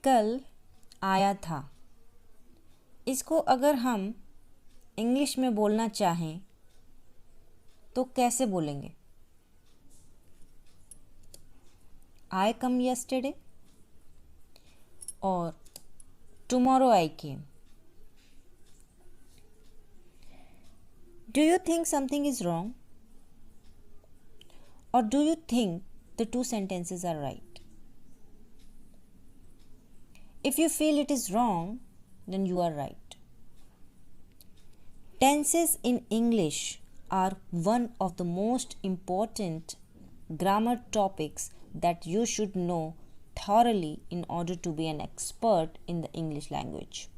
कल आया था, इसको अगर हम इंग्लिश में बोलना चाहें तो कैसे बोलेंगे? I come yesterday or tomorrow I came. Do you think something is wrong? Or do you think the two sentences are right? If you feel it is wrong, then you are right. Tenses in English are one of the most important grammar topics that you should know thoroughly in order to be an expert in the English language.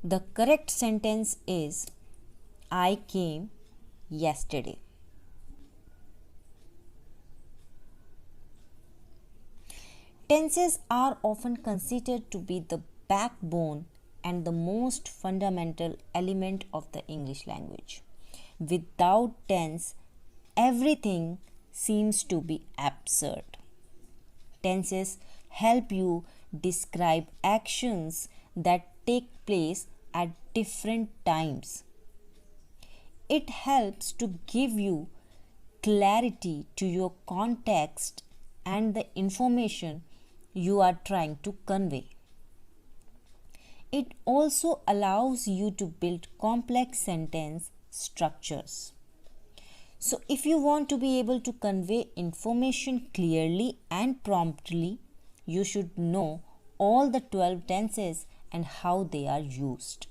The correct sentence is I came yesterday. Tenses are often considered to be the backbone and the most fundamental element of the English language. Without tense, everything seems to be absurd. Tenses help you describe actions that take place at different times. It helps to give you clarity to your context and the information you are trying to convey. It also allows you to build complex sentence structures. So, if you want to be able to convey information clearly and promptly, you should know all the 12 tenses and how they are used.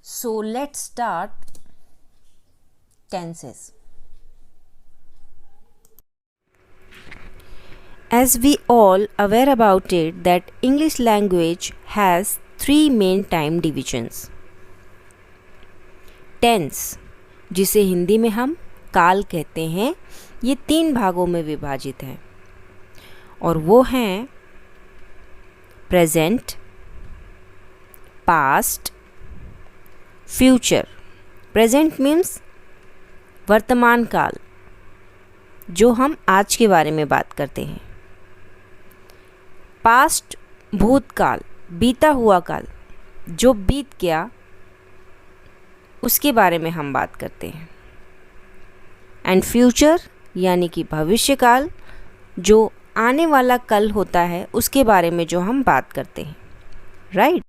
So, let's start tenses. As we all aware about it that English language has three main time divisions. Tense, जिसे हिंदी में हम काल कहते हैं, ये 3 भागों में विभाजित है और वो हैं present, past, future. Present means वर्तमान काल, जो हम आज के बारे में बात करते हैं. पास्ट भूतकाल, बीता हुआ काल, जो बीत गया उसके बारे में हम बात करते हैं. एंड फ्यूचर यानी कि भविष्य काल, जो आने वाला कल होता है उसके बारे में जो हम बात करते हैं. Right?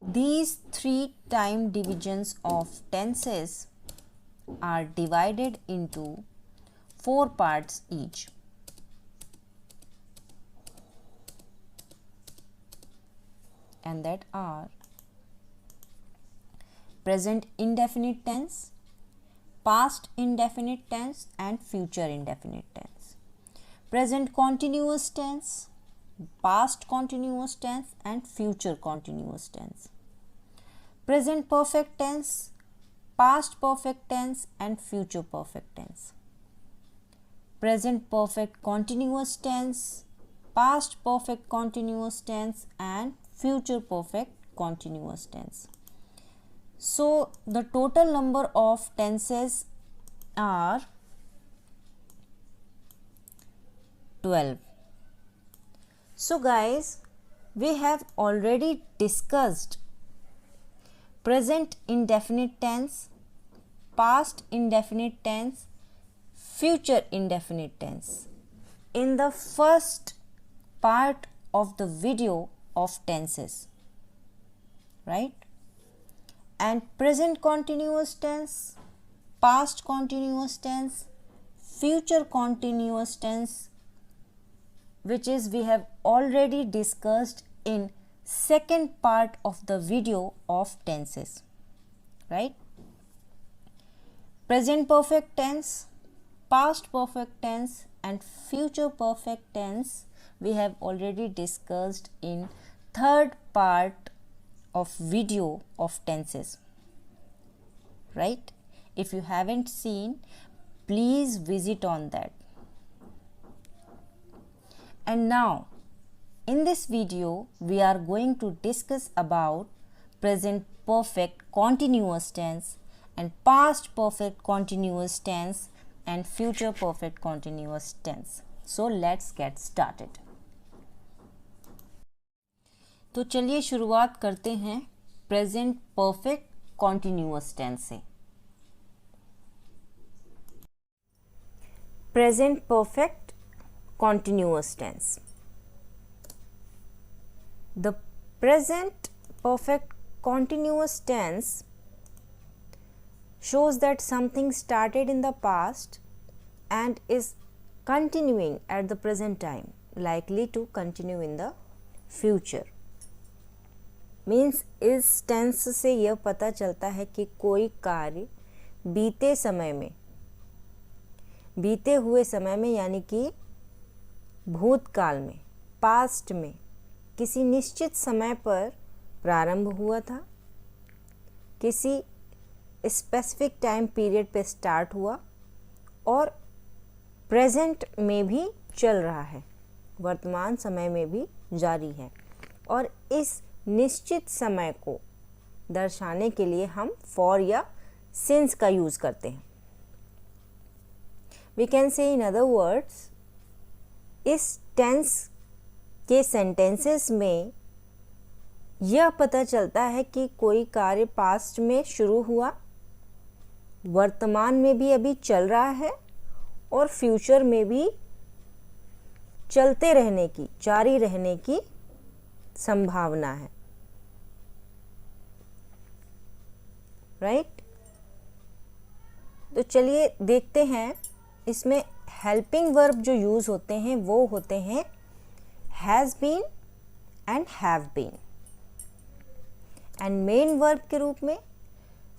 These 3 time divisions of tenses are divided into 4 parts each. And that are present indefinite tense, past indefinite tense and future indefinite tense. Present continuous tense, past continuous tense and future continuous tense. Present perfect tense, past perfect tense and future perfect tense. Present perfect continuous tense, past perfect continuous tense and future perfect continuous tense. So the total number of tenses are 12. So guys, we have already discussed present indefinite tense, past indefinite tense, future indefinite tense in the first part of the video of tenses, right? And present continuous tense, past continuous tense, future continuous tense, which is we have already discussed in second part of the video of tenses, right? Present perfect tense, past perfect tense and future perfect tense we have already discussed in third part of video of tenses, right? If you haven't seen, please visit on that. And now in this video we are going to discuss about present perfect continuous tense and past perfect continuous tense and future perfect continuous tense. So let's get started. तो चलिए शुरुआत करते हैं present perfect continuous tense से. Present perfect continuous tense. The present perfect continuous tense shows that something started in the past and is continuing at the present time, likely to continue in the future. Means इस tense से यह पता चलता है कि कोई कार्य बीते हुए समय में यानी कि भूतकाल में, पास्ट में किसी निश्चित समय पर प्रारंभ हुआ था, किसी स्पेसिफिक टाइम पीरियड पे स्टार्ट हुआ और प्रेजेंट में भी चल रहा है, वर्तमान समय में भी जारी है. और इस निश्चित समय को दर्शाने के लिए हम फॉर या सिंस का यूज़ करते हैं. We can say in other words, इस टेंस के सेंटेंसेस में यह पता चलता है कि कोई कार्य पास्ट में शुरू हुआ, वर्तमान में भी अभी चल रहा है और फ्यूचर में भी चलते रहने की, जारी रहने की संभावना है. राइट? तो चलिए देखते हैं इसमें हेल्पिंग वर्ब जो यूज होते हैं वो होते हैं has been and have been. And main verb के रूप में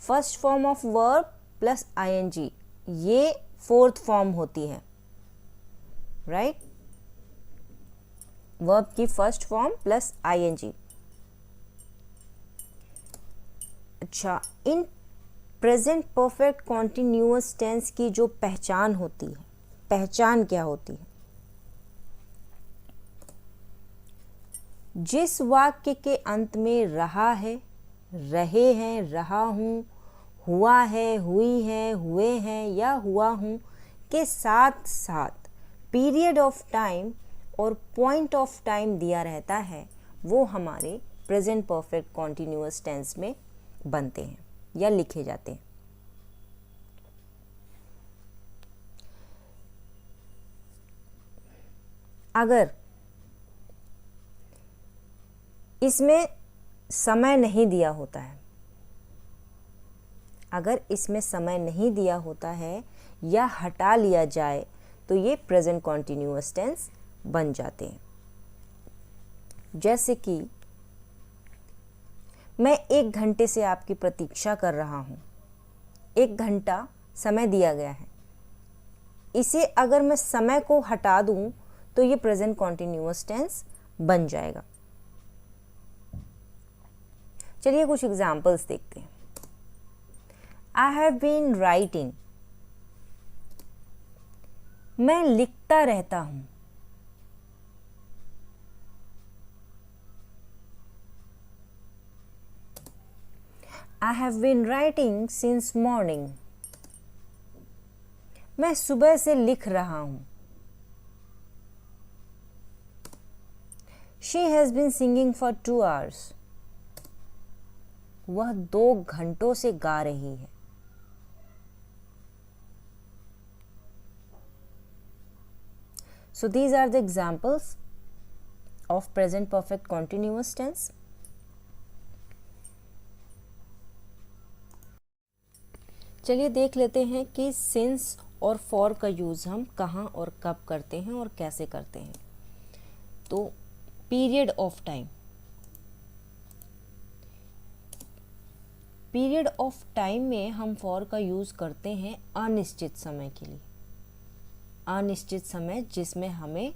first form of verb plus ing, ये फोर्थ फॉर्म होती है. राइट? वर्ब की फर्स्ट फॉर्म प्लस ing. अच्छा, in present perfect continuous tense की जो पहचान होती है, पहचान क्या होती है? जिस वाक्य के अंत में रहा है, रहे हैं, रहा हूँ, हुआ है, हुई है, हुए हैं या हुआ हूँ के साथ साथ पीरियड ऑफ टाइम और पॉइंट ऑफ टाइम दिया रहता है, वो हमारे प्रेजेंट परफेक्ट कॉन्टिन्यूअस टेंस में बनते हैं या लिखे जाते हैं. अगर इसमें समय नहीं दिया होता है, अगर इसमें समय नहीं दिया होता है या हटा लिया जाए तो ये प्रेजेंट कॉन्टिन्यूअस टेंस बन जाते हैं. जैसे कि मैं 1 घंटे से आपकी प्रतीक्षा कर रहा हूँ. 1 घंटा समय दिया गया है. इसे अगर मैं समय को हटा दूँ तो ये प्रेजेंट कॉन्टिन्यूअस टेंस बन जाएगा. चलिए कुछ एग्जाम्पल्स देखते हैं. आई हैव बीन राइटिंग, मैं लिखता रहता हूं. I have been writing since morning, मैं सुबह से लिख रहा हूं. She has been singing for 2 hours, वह 2 घंटों से गा रही है. So these are the examples of present perfect continuous tense. चलिए देख लेते हैं कि since और for का यूज़ हम कहाँ और कब करते हैं और कैसे करते हैं. तो period of time, period of time में हम फॉर का यूज़ करते हैं अनिश्चित समय के लिए. अनिश्चित समय जिसमें हमें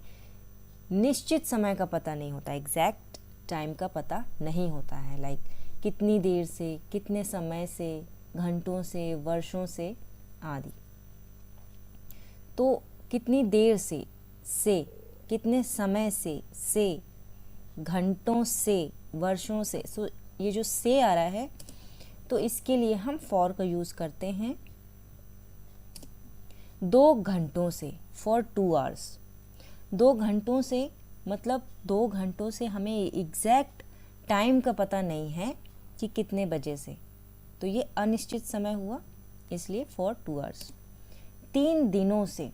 निश्चित समय का पता नहीं होता, एग्जैक्ट टाइम का पता नहीं होता है. लाइक कितनी देर से, कितने समय से, घंटों से, वर्षों से आदि. तो कितनी देर से, कितने समय से, घंटों से, वर्षों से. सो ये जो से आ रहा है तो इसके लिए हम फॉर का यूज़ करते हैं 2 घंटों से, फॉर 2 आवर्स। 2 घंटों से मतलब 2 घंटों से हमें एग्जैक्ट टाइम का पता नहीं है कि कितने बजे से, तो ये अनिश्चित समय हुआ, इसलिए फॉर 2 आवर्स। 3 दिनों से,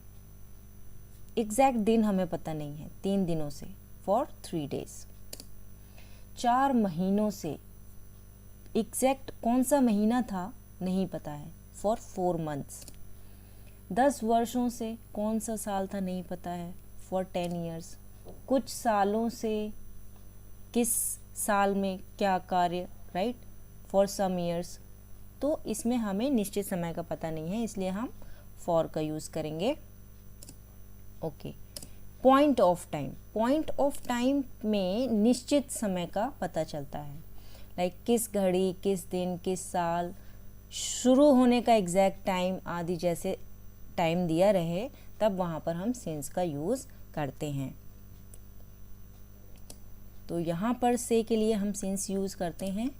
एग्जैक्ट दिन हमें पता नहीं है, 3 दिनों से, फॉर 3 डेज। 4 महीनों से, एग्जैक्ट कौन सा महीना था नहीं पता है, फॉर 4 मंथ्स। 10 वर्षों से, कौन सा साल था नहीं पता है, फॉर 10 ईयर्स। कुछ सालों से, किस साल में क्या कार्य, राइट, फॉर सम ईयर्स। तो इसमें हमें निश्चित समय का पता नहीं है, इसलिए हम फॉर का यूज़ करेंगे। Okay, point of time. Point of time में निश्चित समय का पता चलता है, लाइक किस घड़ी, किस दिन, किस साल, शुरू होने का एग्जैक्ट टाइम आदि जैसे टाइम दिया रहे, तब वहाँ पर हम सिंस का यूज़ करते हैं। तो यहाँ पर से के लिए हम सिंस यूज़ करते हैं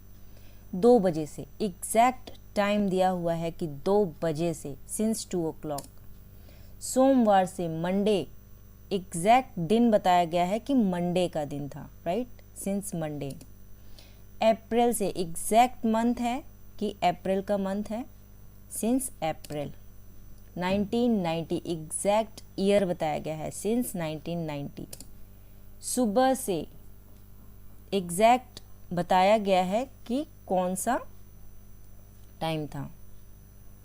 2 बजे से, एग्जैक्ट टाइम दिया हुआ है कि 2 बजे से, सिंस 2 o'clock। सोमवार से, मंडे, एग्जैक्ट दिन बताया गया है कि मंडे का दिन था, राइट, सिंस मंडे। अप्रैल से, एग्जैक्ट मंथ है कि अप्रैल का मंथ है, सिंस अप्रैल। 1990, एग्जैक्ट ईयर बताया गया है, सिंस 1990। सुबह से, एग्जैक्ट बताया गया है कि कौन सा टाइम था,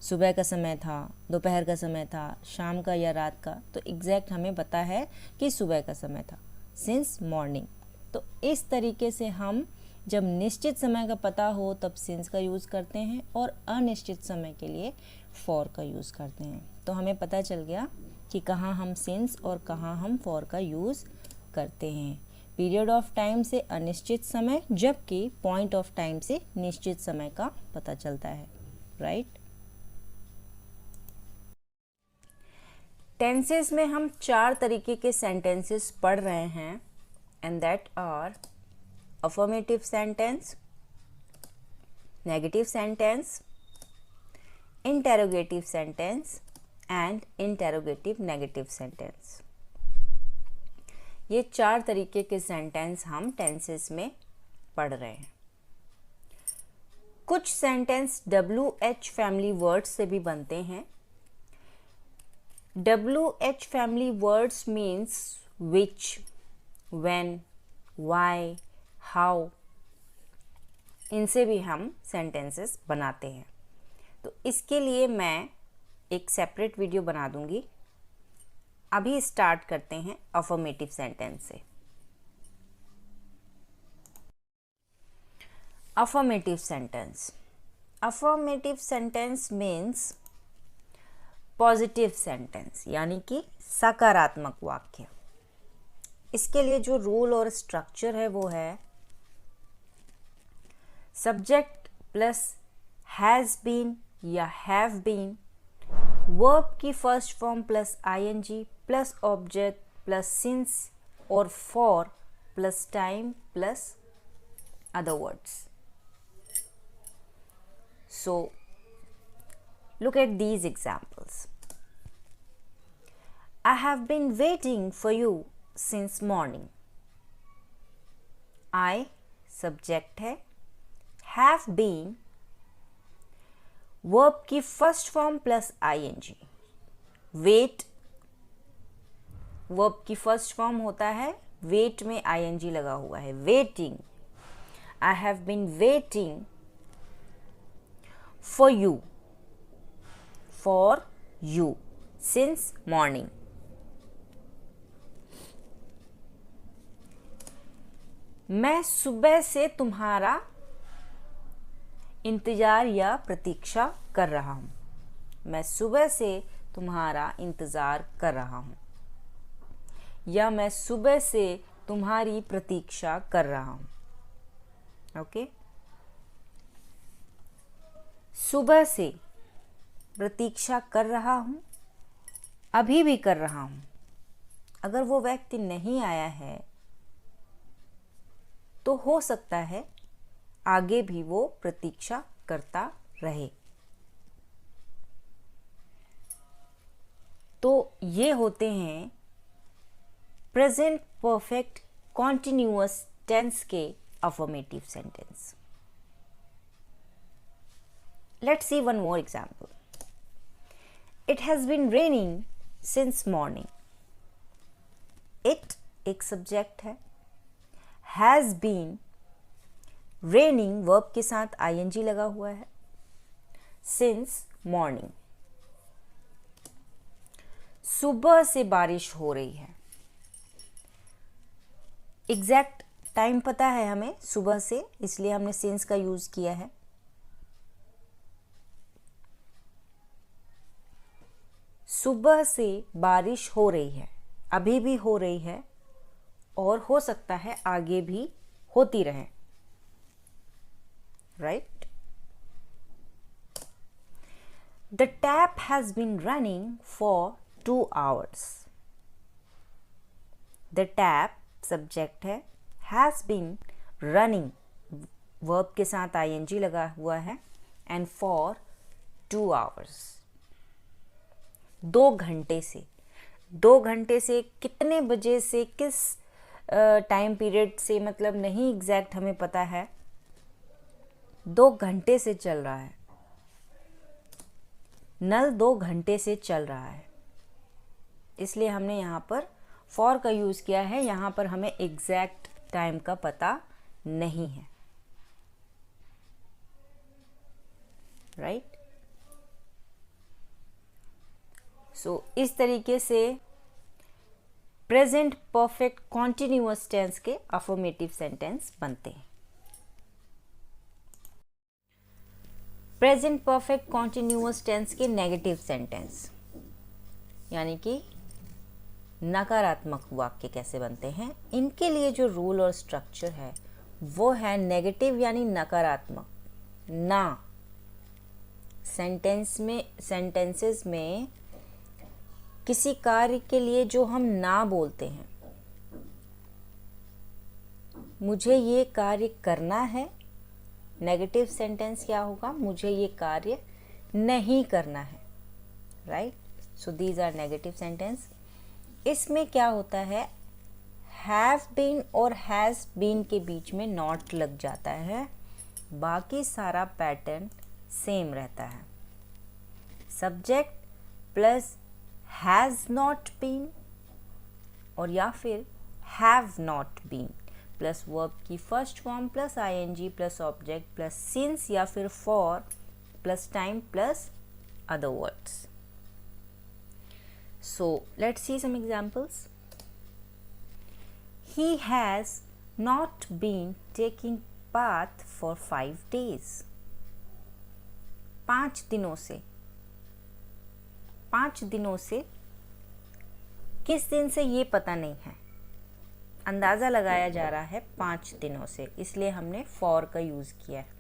सुबह का समय था, दोपहर का समय था, शाम का या रात का, तो एग्जैक्ट हमें पता है कि सुबह का समय था, सिंस मॉर्निंग। तो इस तरीके से हम जब निश्चित समय का पता हो तब सिंस का यूज़ करते हैं, और अनिश्चित समय के लिए फॉर का यूज़ करते हैं। तो हमें पता चल गया कि कहाँ हम सिंस और कहाँ हम फॉर का यूज़ करते हैं। पीरियड ऑफ टाइम से अनिश्चित समय, जबकि पॉइंट ऑफ टाइम से निश्चित समय का पता चलता है, राइट। टेंसेस में हम 4 तरीके के सेंटेंसेस पढ़ रहे हैं, and that are affirmative sentence, negative sentence, interrogative sentence and interrogative negative sentence. ये 4 तरीके के सेंटेंस हम टेंसेस में पढ़ रहे हैं। कुछ सेंटेंस WH फैमिली वर्ड्स से भी बनते हैं। WH family words means which, when, why, how, इनसे भी हम सेंटेंसेस बनाते हैं। तो इसके लिए मैं एक सेपरेट वीडियो बना दूंगी। अभी स्टार्ट करते हैं अफर्मेटिव सेंटेंस से। Affirmative sentence, affirmative sentence means positive sentence, यानी कि सकारात्मक वाक्य। इसके लिए जो रूल और स्ट्रक्चर है वो है सब्जेक्ट प्लस हैज़ बीन या हैव बीन, वर्ब की first form plus ING plus object plus since और for plus time plus other words. So look at these examples. I have been waiting for you since morning. I subject है, have been verb की first form plus ing, wait verb की first form होता है, wait में ing लगा हुआ है, waiting. I have been waiting for you since morning. मैं सुबह से तुम्हारा इंतज़ार या प्रतीक्षा कर रहा हूँ। मैं सुबह से तुम्हारा इंतज़ार कर रहा हूँ, या मैं सुबह से तुम्हारी प्रतीक्षा कर रहा हूँ। ओके, सुबह से प्रतीक्षा कर रहा हूँ, अभी भी कर रहा हूँ। अगर वो व्यक्ति नहीं आया है तो हो सकता है आगे भी वो प्रतीक्षा करता रहे। तो ये होते हैं प्रेजेंट परफेक्ट कॉन्टिन्यूअस टेंस के affirmative sentence. Let's see one more example. It has been raining since morning. It एक सब्जेक्ट है, हैज़ बीन रेनिंग वर्ब के साथ आईएनजी लगा हुआ है, सिंस मॉर्निंग सुबह से बारिश हो रही है। एग्जैक्ट टाइम पता है हमें सुबह से, इसलिए हमने सिंस का यूज किया है। सुबह से बारिश हो रही है, अभी भी हो रही है और हो सकता है आगे भी होती रहे, right? The tap has been running for 2 hours. The tap subject है, has been running वर्ब के साथ ing लगा हुआ है and for 2 hours 2 घंटे से। 2 घंटे से कितने बजे से, किस टाइम पीरियड से, मतलब नहीं एग्जैक्ट हमें पता है, 2 घंटे से चल रहा है। नल 2 घंटे से चल रहा है, इसलिए हमने यहाँ पर फॉर का यूज़ किया है। यहाँ पर हमें एग्जैक्ट टाइम का पता नहीं है, राइट? सो इस तरीके से प्रेजेंट परफेक्ट कॉन्टिन्यूअस टेंस के अफर्मेटिव सेंटेंस बनते हैं। प्रेजेंट परफेक्ट कॉन्टिन्यूअस टेंस के नेगेटिव सेंटेंस यानी कि नकारात्मक वाक्य कैसे बनते हैं, इनके लिए जो रूल और स्ट्रक्चर है वो है नेगेटिव यानी नकारात्मक। ना सेंटेंसेस में किसी कार्य के लिए जो हम ना बोलते हैं, मुझे ये कार्य करना है, नेगेटिव सेंटेंस क्या होगा, मुझे ये कार्य नहीं करना है, right? So these are negative sentence. इसमें क्या होता है, हैव बीन और हैज़ बीन के बीच में नॉट लग जाता है, बाकी सारा पैटर्न सेम रहता है। Subject plus has not been और या फिर have not been plus verb की first form plus ING plus object plus since या फिर for plus time plus other words. So let's see some examples. He has not been taking bath for 5 days. 5 दिनों से, 5 दिनों से, किस दिन से ये पता नहीं है, अंदाज़ा लगाया जा रहा है 5 दिनों से, इसलिए हमने for का यूज़ किया है।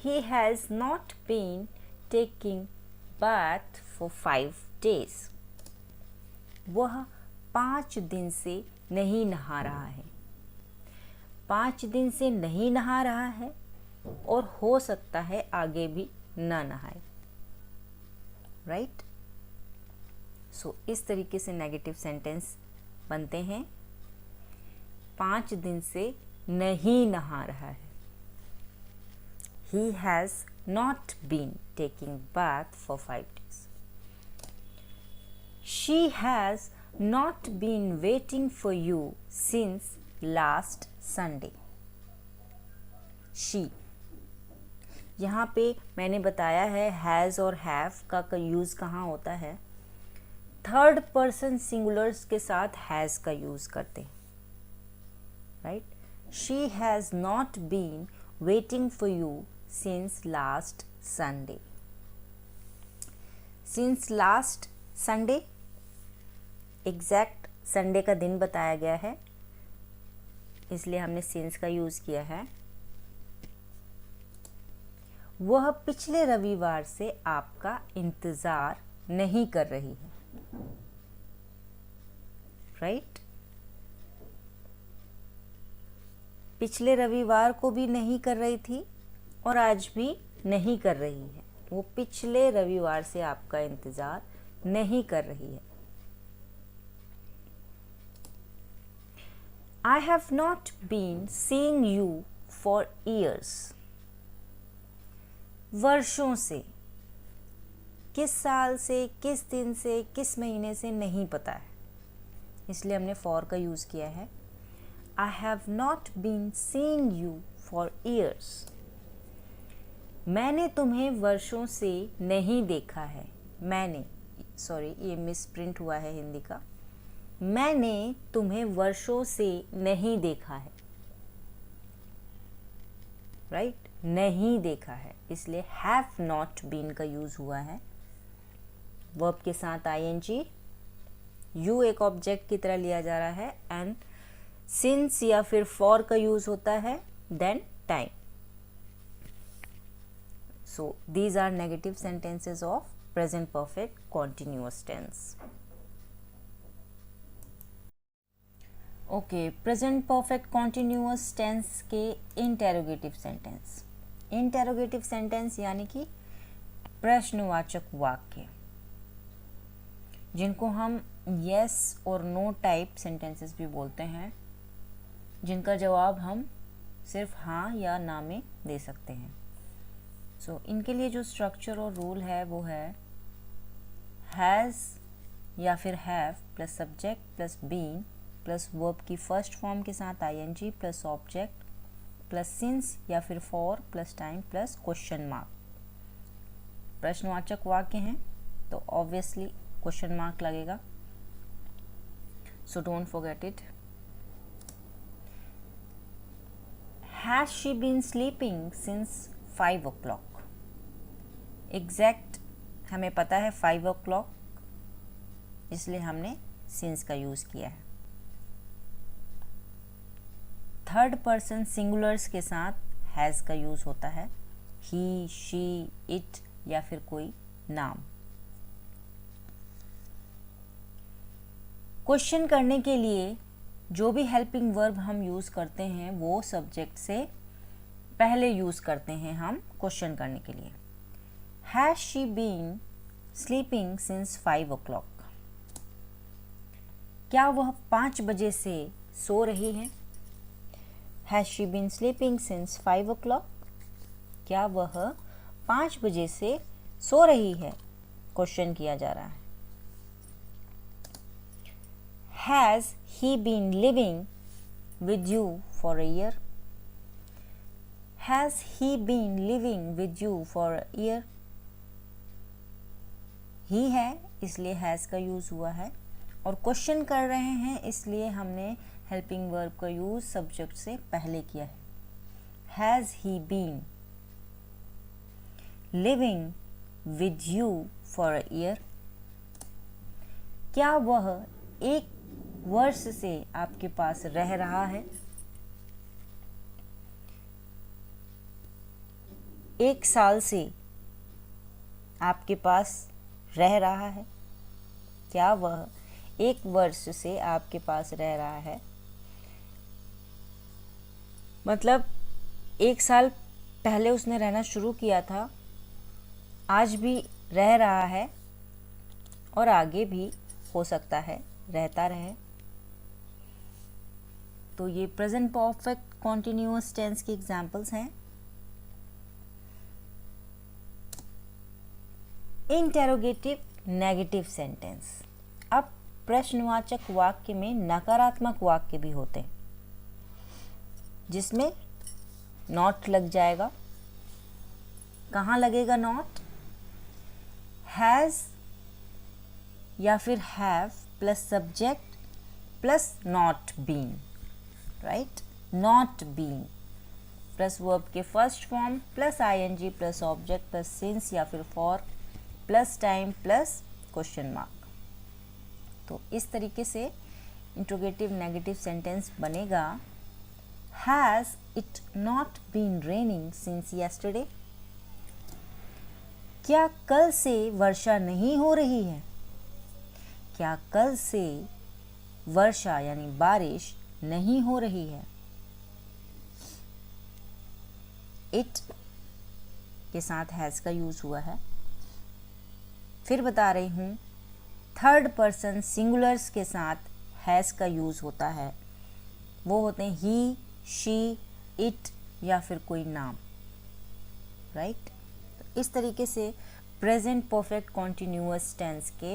He has not been taking bath for 5 days. वह 5 दिन से नहीं नहा रहा है, 5 दिन से नहीं नहा रहा है और हो सकता है आगे भी ना नहाए, राइट? सो इस तरीके से नेगेटिव सेंटेंस बनते हैं। 5 दिन से नहीं नहा रहा है, He has not been taking bath for 5 days. She has not been waiting for you since last Sunday. She, यहाँ पे मैंने बताया है हैज़ और हैव का यूज़ कहाँ होता है, थर्ड पर्सन सिंगुलर्स के साथ हैज़ का यूज़ करते हैं, right? She has not been waiting for you since last Sunday. Since last Sunday exact Sunday का दिन बताया गया है, इसलिए हमने सिंस का यूज़ किया है। वह पिछले रविवार से आपका इंतज़ार नहीं कर रही है, राइट? पिछले रविवार को भी नहीं कर रही थी और आज भी नहीं कर रही है, वो पिछले रविवार से आपका इंतज़ार नहीं कर रही है। I have not been seeing you for years. वर्षों से, किस साल से, किस दिन से, किस महीने से नहीं पता है, इसलिए हमने for का यूज़ किया है। I have not been seeing you for years. मैंने तुम्हें वर्षों से नहीं देखा है। मैंने, सॉरी ये मिसप्रिंट हुआ है हिंदी का। मैंने तुम्हें वर्षों से नहीं देखा है, राइट, नहीं देखा है, इसलिए हैव नॉट बीन का यूज हुआ है। वर्ब के साथ ing, यू एक ऑब्जेक्ट की तरह लिया जा रहा है, एंड सिंस या फिर फॉर का यूज होता है, then time. So these are negative sentences of present perfect continuous tense. Okay, present perfect continuous tense के इंटेरोगेटिव सेंटेंस। इंटेरोगेटिव सेंटेंस यानी कि प्रश्नवाचक वाक्य, जिनको हम यस और नो टाइप सेंटेंसेस भी बोलते हैं, जिनका जवाब हम सिर्फ हाँ या ना में दे सकते हैं। सो इनके लिए जो स्ट्रक्चर और रूल है वो है हैज़ या फिर have plus subject plus been plus verb की फर्स्ट फॉर्म के साथ ing plus object plus since या फिर for plus time plus question mark. प्रश्नवाचक वाक्य हैं तो ऑब्वियसली क्वेश्चन मार्क लगेगा, so don't forget it. Has she been sleeping since 5 o'clock? Exact हमें पता है 5 o'clock, इसलिए हमने सिंस का यूज किया है। थर्ड पर्सन सिंगुलर्स के साथ हैज़ का यूज़ होता है, ही, शी, इट या फिर कोई नाम। क्वेश्चन करने के लिए जो भी हेल्पिंग वर्ब हम यूज़ करते हैं वो सब्जेक्ट से पहले यूज़ करते हैं हम क्वेश्चन करने के लिए। Has she been sleeping since 5 o'clock? क्या वह 5 बजे से सो रही है? Has she been sleeping since 5 o'clock? क्या वह 5 बजे से सो रही है? क्वेश्चन किया जा रहा है। Has he been living with you for a year? Has he been living with you for a year? ही है इसलिए हैज़ का यूज़ हुआ है, और क्वेश्चन कर रहे हैं इसलिए हमने हेल्पिंग वर्ब का यूज सब्जेक्ट से पहले किया है। Has he been living with you for a year? क्या वह 1 वर्ष से आपके पास रह रहा है? 1 साल से आपके पास रह रहा है? क्या वह 1 वर्ष से आपके पास रह रहा है? मतलब 1 साल पहले उसने रहना शुरू किया था, आज भी रह रहा है और आगे भी हो सकता है रहता रहे। तो ये प्रेजेंट परफेक्ट कॉन्टिन्यूअस टेंस के एग्जाम्पल्स हैं। Interrogative negative sentence. अब प्रश्नवाचक वाक्य में नकारात्मक वाक्य भी होते हैं जिसमें नॉट लग जाएगा। कहाँ लगेगा नॉट? हैज़ या फिर have plus subject plus not been, right, not been plus verb के first form plus ing plus object plus since या फिर for plus time plus question mark. तो इस तरीके से इंट्रोगेटिव नेगेटिव सेंटेंस बनेगा। Has it not been raining since yesterday? क्या कल से वर्षा नहीं हो रही है? क्या कल से वर्षा यानी बारिश नहीं हो रही है? It के साथ हैज़ का यूज़ हुआ है। फिर बता रही हूँ, थर्ड पर्सन सिंगुलर्स के साथ हैज़ का यूज़ होता है, वो होते हैं ही, शी, इट या फिर कोई नाम, राइट। तो इस तरीके से प्रेजेंट परफेक्ट कॉन्टिन्यूअस टेंस के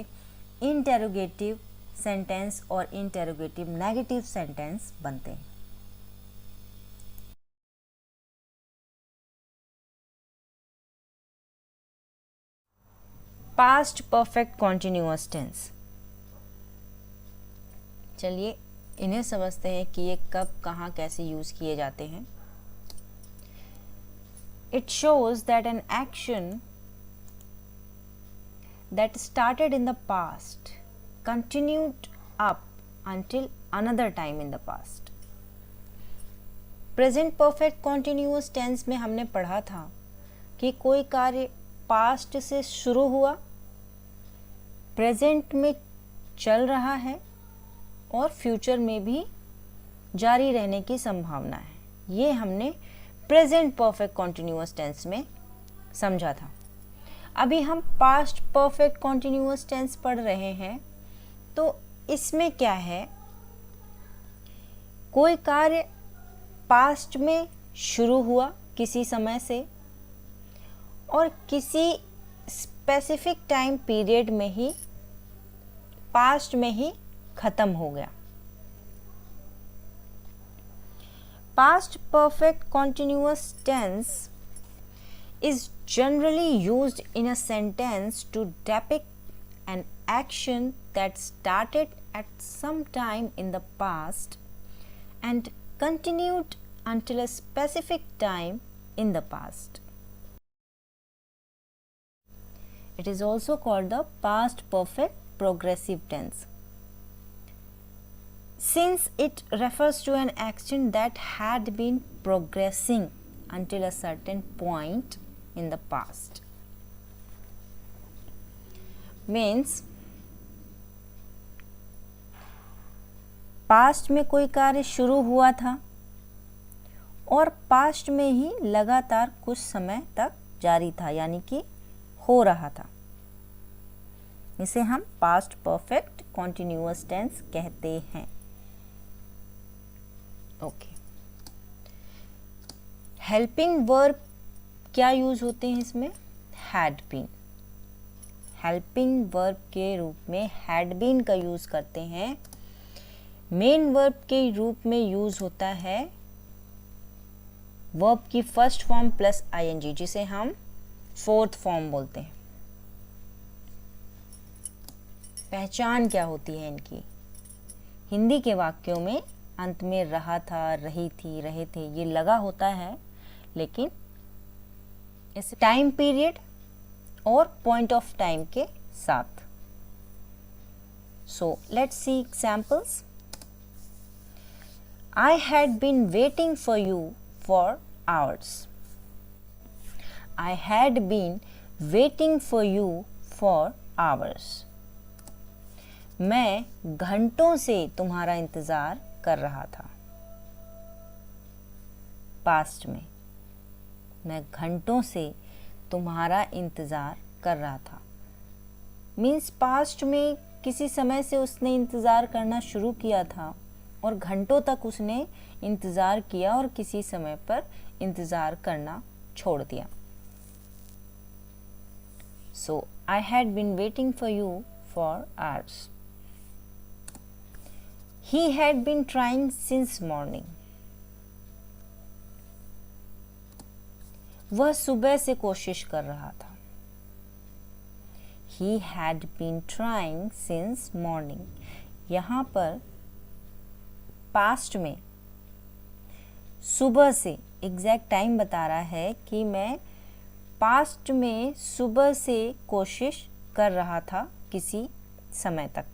इंटेरोगेटिव सेंटेंस और इंटेरोगेटिव नेगेटिव सेंटेंस बनते हैं। पास्ट परफेक्ट कॉन्टिन्यूअस टेंस, चलिए इन्हें समझते हैं कि ये कब कहाँ कैसे यूज किए जाते हैं। It shows that an action that started in the past continued up until another time in the past. Present perfect continuous tense में हमने पढ़ा था कि कोई कार्य पास्ट से शुरू हुआ, प्रेजेंट में चल रहा है और फ्यूचर में भी जारी रहने की संभावना है। ये हमने प्रेजेंट परफेक्ट कॉन्टिन्यूअस टेंस में समझा था। अभी हम पास्ट परफेक्ट कॉन्टिन्यूअस टेंस पढ़ रहे हैं, तो इसमें क्या है, कोई कार्य पास्ट में शुरू हुआ किसी समय से और किसी स्पेसिफिक टाइम पीरियड में ही, पास्ट में ही खत्म हो गया। Past perfect continuous tense is generally used in a sentence to depict an action that started at some time in the past and continued until a specific time in the past. It is also called the past perfect progressive tense, since it refers to an action that had been progressing until a certain point in the past. Means past में कोई कार्य शुरू हुआ था और past में ही लगातार कुछ समय तक जारी था, यानी कि हो रहा था। इसे हम पास्ट परफेक्ट कॉन्टिन्यूअस टेंस कहते हैं। ओके, हेल्पिंग वर्ब क्या यूज होते हैं इसमें? Had been. हेल्पिंग वर्ब के रूप में हैड बीन का यूज करते हैं। मेन वर्ब के रूप में यूज होता है वर्ब की फर्स्ट फॉर्म प्लस आईएनजी, जिसे हम फोर्थ फॉर्म बोलते हैं। पहचान क्या होती है इनकी? हिंदी के वाक्यों में अंत में रहा था, रही थी, रहे थे ये लगा होता है, लेकिन इस टाइम पीरियड और पॉइंट ऑफ टाइम के साथ। सो let's C examples. I had been waiting for you for hours. I had been waiting for you for hours. मैं घंटों से तुम्हारा इंतजार कर रहा था। पास्ट में मैं घंटों से तुम्हारा इंतजार कर रहा था, मीन्स पास्ट में किसी समय से उसने इंतजार करना शुरू किया था और घंटों तक उसने इंतजार किया और किसी समय पर इंतजार करना छोड़ दिया। So I had been waiting for you for hours. He had been trying since morning. वह सुबह से कोशिश कर रहा था। He had been trying since morning. यहाँ पर पास्ट में सुबह से एग्जैक्ट टाइम बता रहा है कि मैं पास्ट में सुबह से कोशिश कर रहा था किसी समय तक।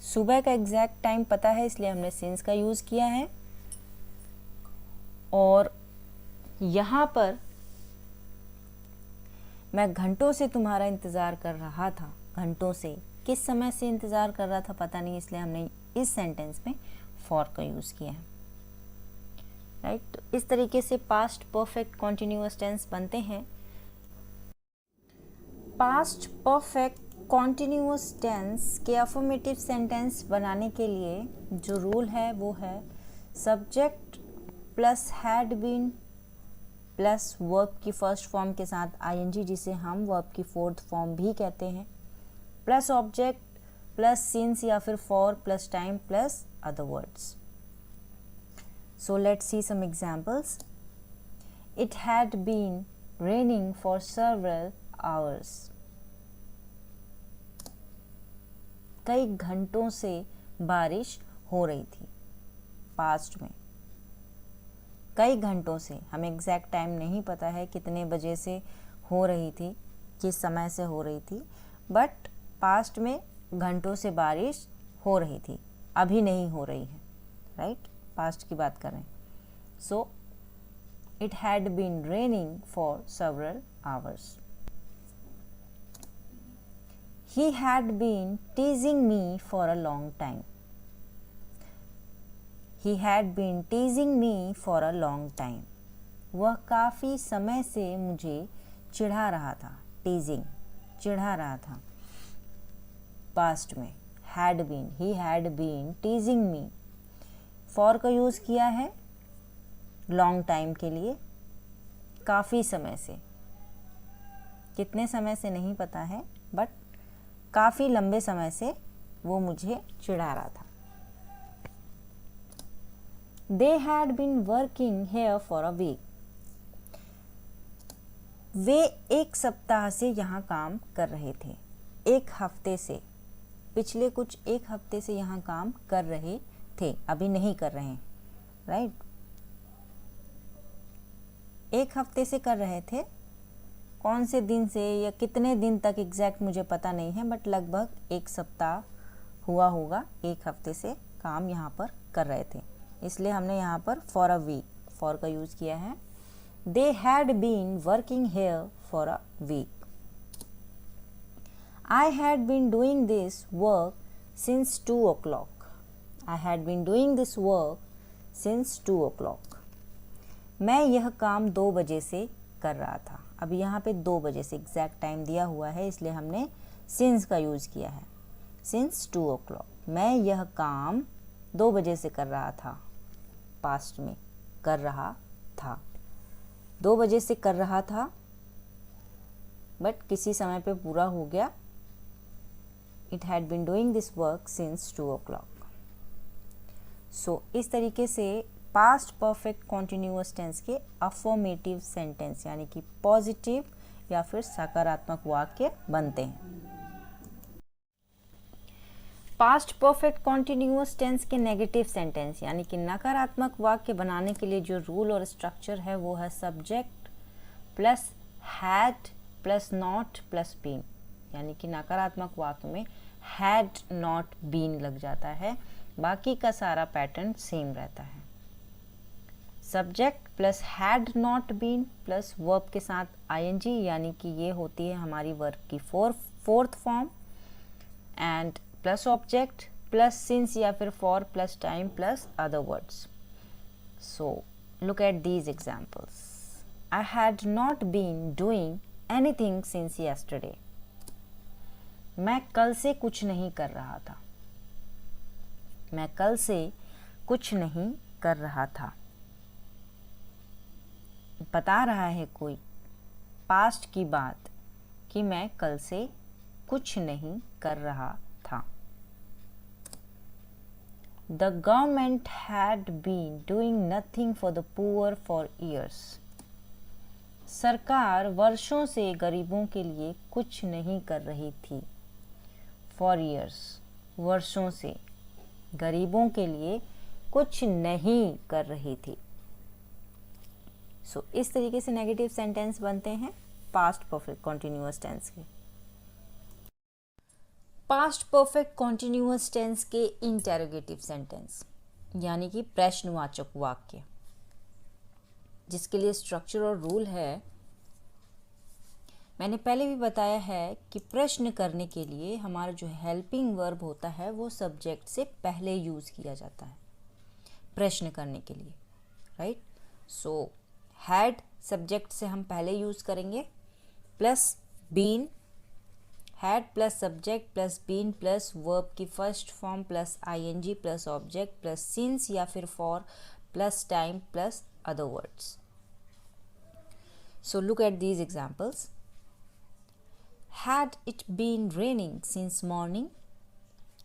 सुबह का एग्जैक्ट टाइम पता है, इसलिए हमने सिंस का यूज़ किया है। और यहाँ पर मैं घंटों से तुम्हारा इंतज़ार कर रहा था। घंटों से, किस समय से इंतज़ार कर रहा था पता नहीं, इसलिए हमने इस सेंटेंस में फॉर का यूज़ किया है, राइट। इस तरीके से पास्ट परफेक्ट कॉन्टिन्यूअस टेंस बनते हैं। पास्ट परफेक्ट कॉन्टिन्यूअस टेंस के अफर्मेटिव सेंटेंस बनाने के लिए जो रूल है वो है subject plus had been plus verb की फर्स्ट फॉर्म के साथ आईएनजी, जिसे हम वर्ब की फोर्थ फॉर्म भी कहते हैं, प्लस ऑब्जेक्ट प्लस सिंस या फिर for plus time plus other words. So let's see some examples. It had been raining for several hours. कई घंटों से बारिश हो रही थी। पास्ट में कई घंटों से, हमें एग्जैक्ट टाइम नहीं पता है कितने बजे से हो रही थी, किस समय से हो रही थी, बट पास्ट में घंटों से बारिश हो रही थी, अभी नहीं हो रही है, राइट। पास्ट की बात करें। So it had been raining for several hours. He had been teasing me for a long time. He had been teasing me for a long time. वह काफ़ी समय से मुझे चिढ़ा रहा था। टीजिंग, चिढ़ा रहा था। पास्ट में had been, he had been teasing me. for का यूज़ किया है long time के लिए, काफ़ी समय से, कितने समय से नहीं पता है, बट काफ़ी लंबे समय से वो मुझे चिढ़ा रहा था। They had been working here for a week. वे एक सप्ताह से यहाँ काम कर रहे थे। एक हफ्ते से, पिछले कुछ एक हफ्ते से यहाँ काम कर रहे थे, अभी नहीं कर रहे हैं, राइट। एक हफ्ते से कर रहे थे, कौन से दिन से या कितने दिन तक एग्जैक्ट मुझे पता नहीं है, बट लगभग एक सप्ताह हुआ होगा, एक हफ्ते से काम यहाँ पर कर रहे थे, इसलिए हमने यहाँ पर फॉर अ वीक, फॉर का यूज़ किया है। They had been working here for a week. I had been doing this work since 2 o'clock. I had been doing this work since 2 o'clock. मैं यह काम 2 बजे से कर रहा था। अब यहाँ पे 2 बजे से एग्जैक्ट टाइम दिया हुआ है, इसलिए हमने सिंस का यूज़ किया है। सिंस 2 o'clock, मैं यह काम 2 बजे से कर रहा था। पास्ट में कर रहा था, 2 बजे से कर रहा था, बट किसी समय पे पूरा हो गया। It had been doing this work since 2 o'clock. So इस तरीके से पास्ट परफेक्ट कॉन्टिन्यूअस टेंस के अफर्मेटिव सेंटेंस यानी कि पॉजिटिव या फिर सकारात्मक वाक्य बनते हैं। पास्ट परफेक्ट कॉन्टिन्यूअस टेंस के नेगेटिव सेंटेंस यानी कि नकारात्मक वाक्य बनाने के लिए जो रूल और स्ट्रक्चर है वो है subject plus had plus not plus been, यानी कि नकारात्मक वाक्य में हैड नॉट बीन लग जाता है, बाकी का सारा पैटर्न सेम रहता है। Subject plus had not been plus verb के साथ आईएनजी, यानी कि ये होती है हमारी वर्ब की fourth form, and plus object plus since या फिर for plus time plus other words. So look at these examples. I had not been doing anything since yesterday. मैं कल से कुछ नहीं कर रहा था। मैं कल से कुछ नहीं कर रहा था। बता रहा है कोई पास्ट की बात कि मैं कल से कुछ नहीं कर रहा था। The government had been doing nothing for the poor for years. सरकार वर्षों से गरीबों के लिए कुछ नहीं कर रही थी। For years, वर्षों से गरीबों के लिए कुछ नहीं कर रही थी। सो इस तरीके से नेगेटिव सेंटेंस बनते हैं पास्ट परफेक्ट कॉन्टिन्यूअस टेंस के। पास्ट परफेक्ट कॉन्टिन्यूअस टेंस के इंटेरोगेटिव सेंटेंस यानी कि प्रश्नवाचक वाक्य, जिसके लिए स्ट्रक्चर और रूल है। मैंने पहले भी बताया है कि प्रश्न करने के लिए हमारा जो हेल्पिंग वर्ब होता है वो सब्जेक्ट से पहले यूज़ किया जाता है प्रश्न करने के लिए, राइट। सो हैड सब्जेक्ट से हम पहले यूज़ करेंगे, plus been, had plus subject plus been plus verb की first form plus ING plus object plus since या फिर for plus time plus other words. So look at these examples. Had it been raining since morning?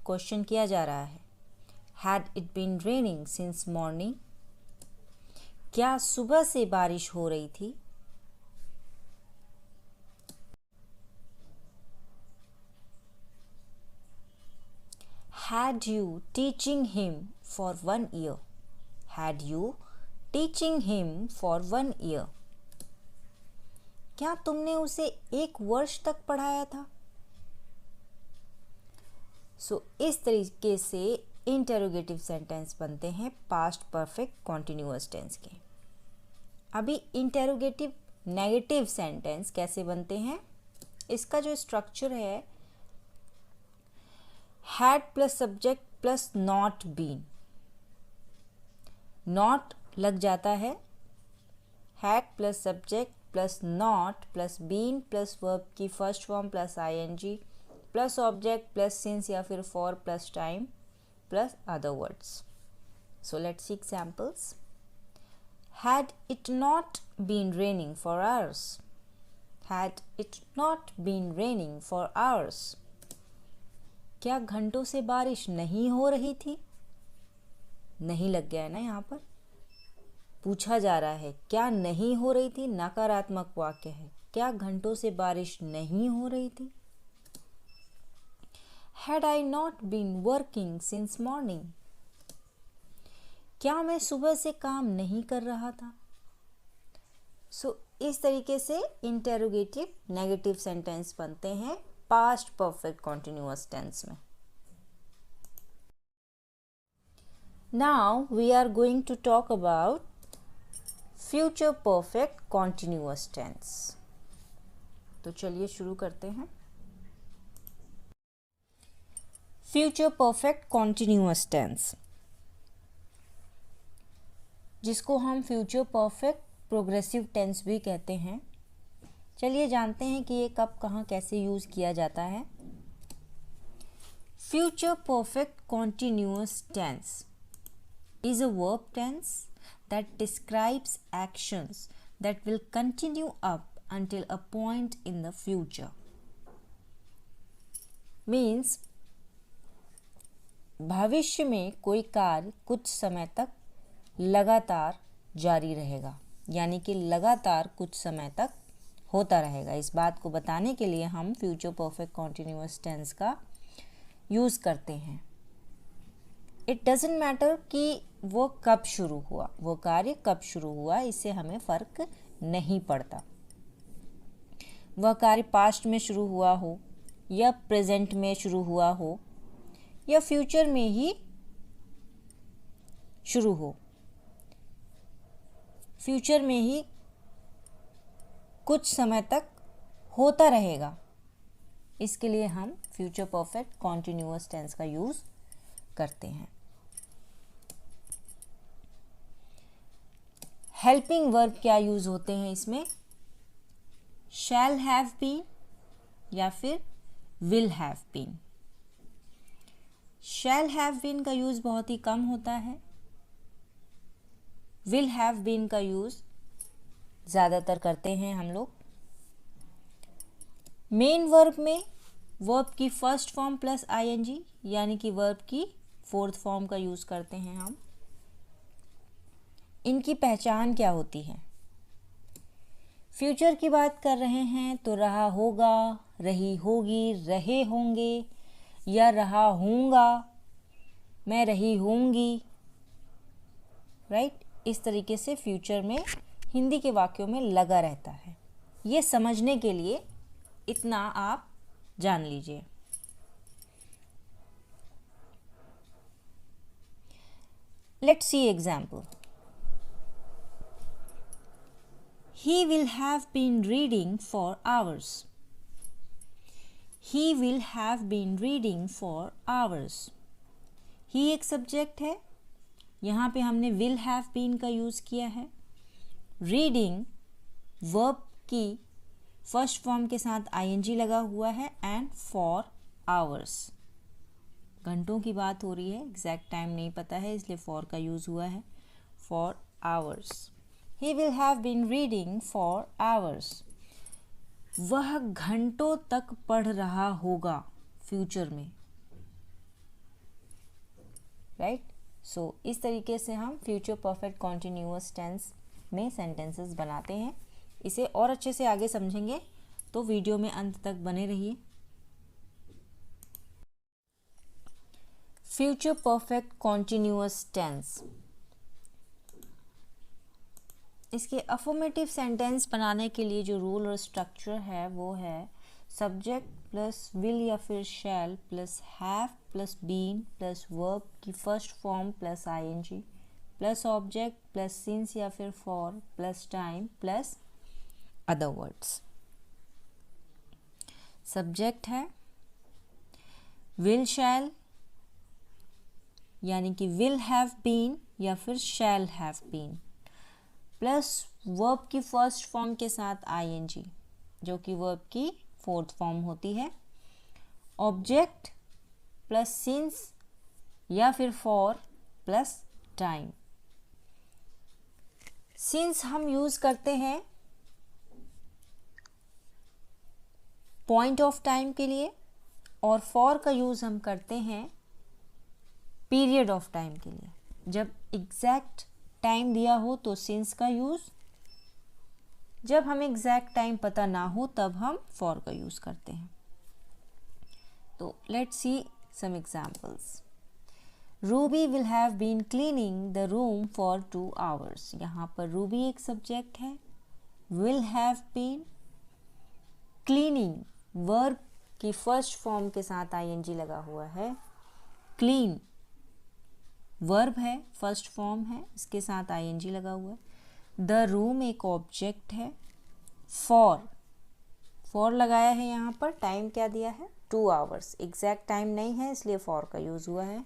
Question किया जा रहा है. Had it been raining since morning? क्या सुबह से बारिश हो रही थी? Had you teaching him for 1 year? Had you teaching him for 1 year? क्या तुमने उसे 1 वर्ष तक पढ़ाया था? सो इस तरीके से इंटेरोगेटिव सेंटेंस बनते हैं पास्ट परफेक्ट कॉन्टिन्यूअस टेंस के. अभी इंटेरोगेटिव नेगेटिव सेंटेंस कैसे बनते हैं, इसका जो स्ट्रक्चर है, had plus subject plus not been, not लग जाता है, had plus subject plus not plus been plus verb की first form plus ING plus object plus since या फिर for plus time plus other words. So let's see examples. Had it not been raining for hours? Had it not been raining for hours? क्या घंटों से बारिश नहीं हो रही थी? नहीं लग गया है ना यहाँ पर. पूछा जा रहा है क्या नहीं हो रही थी, नकारात्मक वाक्य है. क्या घंटों से बारिश नहीं हो रही थी? Had I not been working since morning? क्या मैं सुबह से काम नहीं कर रहा था? सो इस तरीके से इंटेरोगेटिव नेगेटिव सेंटेंस बनते हैं पास्ट परफेक्ट कॉन्टिन्यूअस टेंस में. Now we are going to talk about future perfect continuous tense. तो चलिए शुरू करते हैं. फ्यूचर परफेक्ट कॉन्टिन्यूअस टेंस, जिसको हम फ्यूचर परफेक्ट प्रोग्रेसिव टेंस भी कहते हैं. चलिए जानते हैं कि ये कब कहाँ कैसे यूज़ किया जाता है. Future perfect continuous tense is a verb tense that describes actions that will continue up until a point in the future. Means भविष्य में कोई कार्य कुछ समय तक लगातार जारी रहेगा, यानी कि लगातार कुछ समय तक होता रहेगा. इस बात को बताने के लिए हम फ्यूचर परफेक्ट कॉन्टिन्यूअस टेंस का यूज़ करते हैं. इट डजेंट मैटर कि वो कब शुरू हुआ, वो कार्य कब शुरू हुआ, इससे हमें फ़र्क नहीं पड़ता. वह कार्य पास्ट में शुरू हुआ हो या प्रेजेंट में शुरू हुआ हो या फ्यूचर में ही शुरू हो, फ्यूचर में ही कुछ समय तक होता रहेगा. इसके लिए हम फ्यूचर परफेक्ट कॉन्टिन्यूअस टेंस का यूज़ करते हैं. हेल्पिंग वर्ब क्या यूज़ होते हैं इसमें? शैल हैव बीन या फिर will have been. Shall have been का यूज़ बहुत ही कम होता है. विल हैव बीन का यूज़ ज़्यादातर करते हैं हम लोग. मेन वर्ब में वर्ब की फर्स्ट फॉर्म प्लस आईएनजी यानी कि वर्ब की फोर्थ फॉर्म का यूज़ करते हैं हम. इनकी पहचान क्या होती है? फ्यूचर की बात कर रहे हैं तो रहा होगा, रही होगी, रहे होंगे या रहा हूँगा, मैं रही होंगी, राइट. इस तरीके से फ्यूचर में हिंदी के वाक्यों में लगा रहता है. ये समझने के लिए इतना आप जान लीजिए. Let's see example. He will have been reading for hours. He will have been reading for hours. He एक सब्जेक्ट है, यहाँ पे हमने will have been का यूज़ किया है. रीडिंग वर्ब की फर्स्ट फॉर्म के साथ ing लगा हुआ है एंड फॉर आवर्स, घंटों की बात हो रही है, एग्जैक्ट टाइम नहीं पता है इसलिए फॉर का यूज़ हुआ है, for hours. He will have been reading for hours, वह घंटों तक पढ़ रहा होगा फ्यूचर में, राइट। सो इस तरीके से हम फ्यूचर परफेक्ट कॉन्टिन्यूअस टेंस में सेंटेंसेस बनाते हैं। इसे और अच्छे से आगे समझेंगे तो वीडियो में अंत तक बने रहिए। फ्यूचर परफेक्ट कॉन्टिन्यूअस टेंस, इसके अफर्मेटिव सेंटेंस बनाने के लिए जो रूल और स्ट्रक्चर है वो है सब्जेक्ट प्लस विल या फिर shall plus have plus been plus verb की first form plus ing plus object plus since या फिर for plus time plus other words. Subject है विल शैल यानी कि विल हैव बीन या फिर shall have been plus verb की first form के साथ ing जो कि वर्ब की फोर्थ फॉर्म होती है, ऑब्जेक्ट प्लस सिंस या फिर फॉर प्लस टाइम। सिंस हम यूज करते हैं पॉइंट ऑफ टाइम के लिए और फॉर का यूज हम करते हैं पीरियड ऑफ टाइम के लिए। जब एग्जैक्ट टाइम दिया हो तो सिंस का यूज, जब हमें एग्जैक्ट टाइम पता ना हो तब हम फॉर का यूज करते हैं। तो let's see some examples. Ruby will have been cleaning the room for 2 hours। यहाँ पर रूबी एक सब्जेक्ट है, will have been, cleaning verb की फर्स्ट फॉर्म के साथ ing लगा हुआ है, क्लीन वर्ब है, फर्स्ट फॉर्म है, इसके साथ ing लगा हुआ है। द रूम एक ऑब्जेक्ट है, फॉर लगाया है, यहाँ पर टाइम क्या दिया है 2 hours, एग्जैक्ट टाइम नहीं है इसलिए फॉर का यूज हुआ है।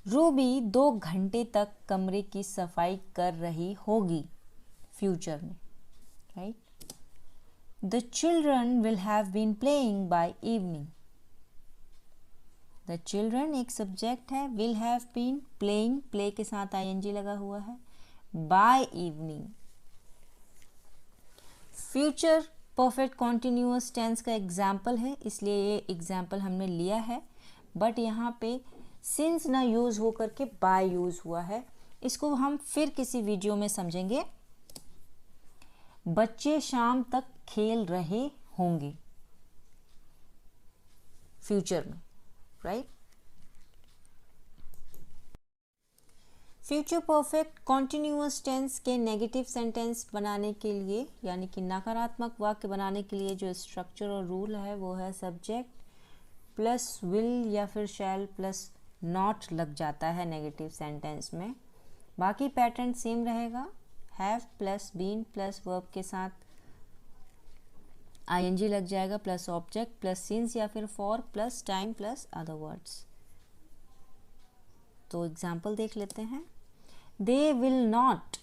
रूबी 2 घंटे तक कमरे की सफाई कर रही होगी फ्यूचर में, right. The children will have been playing by evening, the children एक सब्जेक्ट है, will have been, playing play के साथ ing लगा हुआ है, by evening. Future perfect continuous tense का एग्जाम्पल है इसलिए ये एग्जाम्पल हमने लिया है, बट यहाँ पे सिंस ना यूज हो करके बाय यूज हुआ है, इसको हम फिर किसी वीडियो में समझेंगे। बच्चे शाम तक खेल रहे होंगे फ्यूचर में, right. Future perfect continuous tense के नेगेटिव सेंटेंस बनाने के लिए यानी कि नकारात्मक वाक्य बनाने के लिए जो स्ट्रक्चर और रूल है वो है सब्जेक्ट प्लस विल या फिर शैल प्लस नॉट लग जाता है नेगेटिव सेंटेंस में। बाकी पैटर्न सेम रहेगा, have plus been plus verb के साथ ing लग जाएगा प्लस ऑब्जेक्ट प्लस सिंस या फिर for plus time plus other words. तो एग्जाम्पल देख लेते हैं। They will not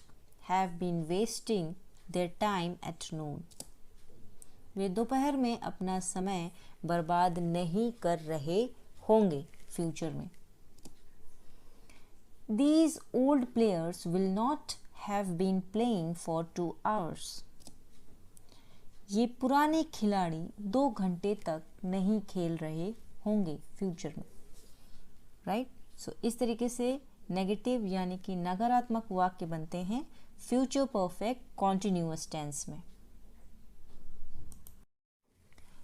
have been wasting their time at noon, वे दोपहर में अपना समय बर्बाद नहीं कर रहे होंगे फ्यूचर में। These old players will not have been playing for 2 hours, ये पुराने खिलाड़ी 2 घंटे तक नहीं खेल रहे होंगे फ्यूचर में, राइट। सो इस तरीके से नेगेटिव यानी कि नकारात्मक वाक्य बनते हैं फ्यूचर परफेक्ट कॉन्टिन्यूअस टेंस में।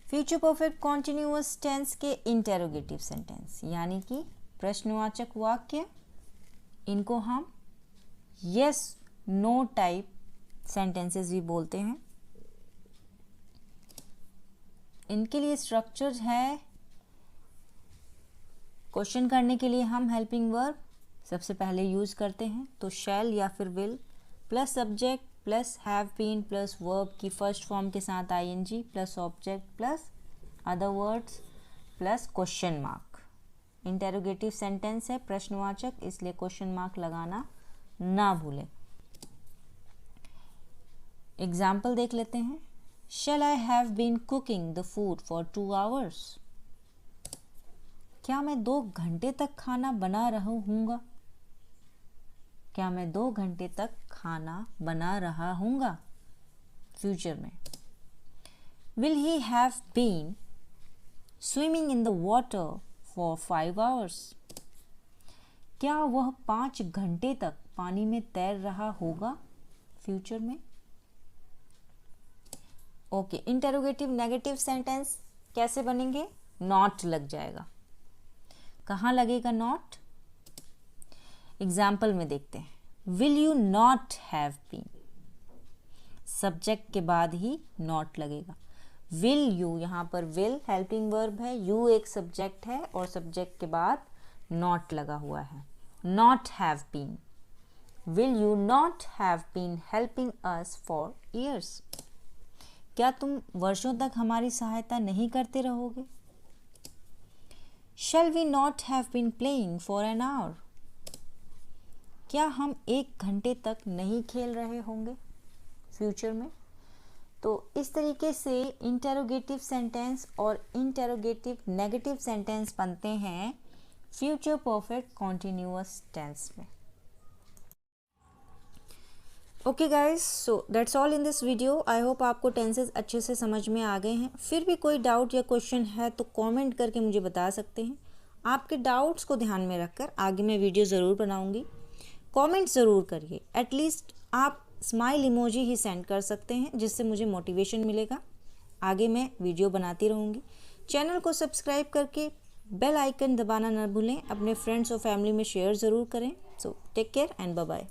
फ्यूचर परफेक्ट कॉन्टिन्यूअस टेंस के इंटेरोगेटिव सेंटेंस यानी कि प्रश्नवाचक वाक्य, इनको हम यस नो टाइप सेंटेंसेस भी बोलते हैं। इनके लिए स्ट्रक्चर है, क्वेश्चन करने के लिए हम हेल्पिंग वर्ब सबसे पहले यूज करते हैं, तो शैल या फिर will plus subject plus have been plus verb की फर्स्ट फॉर्म के साथ ing plus object plus other words plus question mark. Interrogative sentence है प्रश्नवाचक, इसलिए क्वेश्चन मार्क लगाना ना भूलें। एग्जाम्पल देख लेते हैं। Shall I have been cooking the food for 2 hours? क्या मैं 2 घंटे तक खाना बना रहा हूँगा? क्या मैं 2 घंटे तक खाना बना रहा हूँगा? फ्यूचर में। Will he have been swimming in the water for 5 hours? क्या वह 5 घंटे तक पानी में तैर रहा होगा? फ्यूचर में। ओके, इंटेरोगेटिव नेगेटिव सेंटेंस कैसे बनेंगे? नॉट लग जाएगा। कहाँ लगेगा नॉट? एग्जाम्पल में देखते हैं। Will you not have been, subject के बाद ही नॉट लगेगा। विल यू, यहाँ पर विल हेल्पिंग वर्ब है, यू एक सब्जेक्ट है और सब्जेक्ट के बाद नॉट लगा हुआ है। Not have been, will you not have been helping us for years? क्या तुम वर्षों तक हमारी सहायता नहीं करते रहोगे? Shall we not have been playing for an hour? क्या हम 1 घंटे तक नहीं खेल रहे होंगे फ्यूचर में? तो इस तरीके से इंटेरोगेटिव सेंटेंस और इंटेरोगेटिव नेगेटिव सेंटेंस बनते हैं फ्यूचर परफेक्ट कॉन्टिन्यूअस टेंस में। Okay guys, so that's all in this video. I hope आपको टेंसेस अच्छे से समझ में आ गए हैं। फिर भी कोई डाउट या क्वेश्चन है तो कमेंट करके मुझे बता सकते हैं। आपके डाउट्स को ध्यान में रखकर आगे मैं वीडियो ज़रूर बनाऊंगी। कमेंट ज़रूर करिए, एटलीस्ट आप स्माइल इमोजी ही सेंड कर सकते हैं, जिससे मुझे मोटिवेशन मिलेगा। आगे मैं वीडियो बनाती रहूँगी। चैनल को सब्सक्राइब करके बेल आइकन दबाना न भूलें। अपने फ्रेंड्स और फैमिली में शेयर ज़रूर करें। So take care and bye bye.